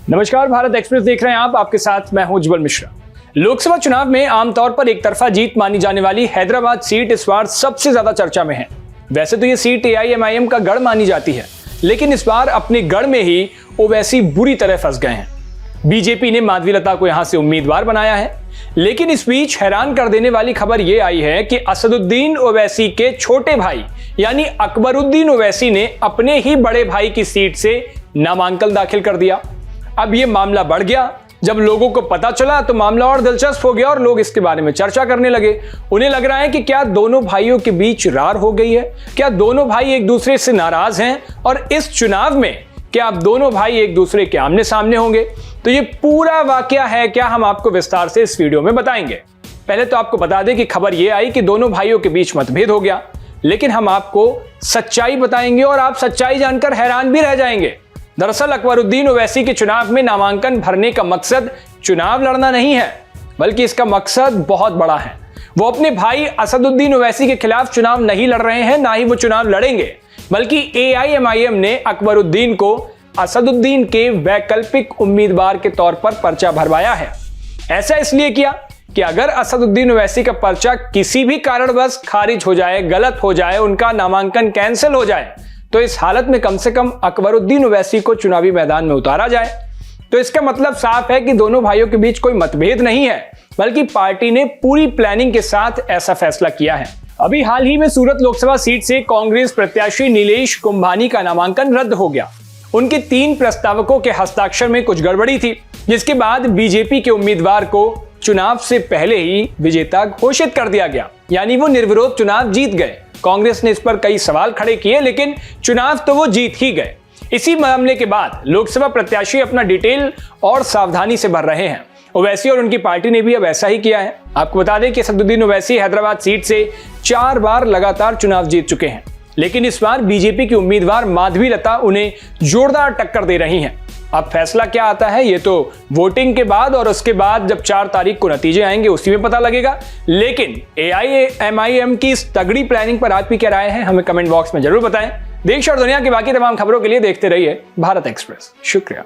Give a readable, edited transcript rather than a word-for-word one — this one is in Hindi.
नमस्कार, भारत एक्सप्रेस देख रहे हैं आप। आपके साथ मैं हूं उज्जवल मिश्रा। लोकसभा चुनाव में आमतौर पर एक तरफा जीत मानी जाने वाली हैदराबाद सीट इस बार सबसे ज्यादा चर्चा में है। वैसे तो ये सीट AIMIM का गढ़ मानी जाती है, लेकिन इस बार अपने गढ़ में ही ओवैसी बुरी तरह फंस गए हैं। बीजेपी ने माधवीलता को यहां से उम्मीदवार बनाया है, लेकिन इस बीच हैरान कर देने वाली खबर यह आई है कि असदुद्दीन ओवैसी के छोटे भाई यानी अकबरुद्दीन ओवैसी ने अपने ही बड़े भाई की सीट से नामांकन दाखिल कर दिया। अब यह मामला बढ़ गया। जब लोगों को पता चला तो मामला और दिलचस्प हो गया और लोग इसके बारे में चर्चा करने लगे। उन्हें लग रहा है कि क्या दोनों भाइयों के बीच रार हो गई है, क्या दोनों भाई एक दूसरे से नाराज हैं और इस चुनाव में क्या अब दोनों भाई एक दूसरे के आमने सामने होंगे। तो ये पूरा वाकया है क्या, हम आपको विस्तार से इस वीडियो में बताएंगे। पहले तो आपको बता दें कि खबर यह आई कि दोनों भाइयों के बीच मतभेद हो गया, लेकिन हम आपको सच्चाई बताएंगे और आप सच्चाई जानकर हैरान भी रह जाएंगे। दरअसल अकबरुद्दीन ओवैसी के चुनाव में नामांकन भरने का मकसद चुनाव लड़ना नहीं है, बल्कि इसका मकसद बहुत बड़ा है। वो अपने भाई असदुद्दीन ओवैसी के खिलाफ चुनाव नहीं लड़ रहे हैं, ना ही वो चुनाव लड़ेंगे, बल्कि AIMIM ने अकबरुद्दीन को असदुद्दीन के वैकल्पिक उम्मीदवार के तौर पर पर्चा भरवाया है। ऐसा इसलिए किया कि अगर असदुद्दीन ओवैसी का पर्चा किसी भी कारणवश खारिज हो जाए, गलत हो जाए, उनका नामांकन कैंसिल हो जाए, तो इस हालत में कम से कम अकबरुद्दीन ओवैसी को चुनावी मैदान में उतारा जाए। तो इसका मतलब साफ है कि दोनों भाइयों के बीच कोई मतभेद नहीं है, बल्कि पार्टी ने पूरी प्लानिंग के साथ ऐसा फैसला किया है। अभी हाल ही में सूरत लोकसभा सीट से कांग्रेस प्रत्याशी नीलेश कुंभानी का नामांकन रद्द हो गया। उनके 3 प्रस्तावकों के हस्ताक्षर में कुछ गड़बड़ी थी, जिसके बाद बीजेपी के उम्मीदवार को चुनाव से पहले ही विजेता घोषित कर दिया गया, यानी वो निर्विरोध चुनाव जीत गए। कांग्रेस ने इस पर कई सवाल खड़े किए, लेकिन चुनाव तो वो जीत ही गए। इसी मामले के बाद लोकसभा प्रत्याशी अपना डिटेल और सावधानी से भर रहे हैं। ओवैसी और उनकी पार्टी ने भी अब ऐसा ही किया है। आपको बता दें कि असदुद्दीन ओवैसी हैदराबाद सीट से 4 बार लगातार चुनाव जीत चुके हैं, लेकिन इस बार बीजेपी की उम्मीदवार माधवीलता उन्हें जोरदार टक्कर दे रही हैं। अब फैसला क्या आता है ये तो वोटिंग के बाद और उसके बाद जब 4 तारीख को नतीजे आएंगे उसी में पता लगेगा। लेकिन AIMIM की इस तगड़ी प्लानिंग पर आपकी क्या राय है, हमें कमेंट बॉक्स में जरूर बताएं। देश और दुनिया की बाकी तमाम खबरों के लिए देखते रहिए भारत एक्सप्रेस। शुक्रिया।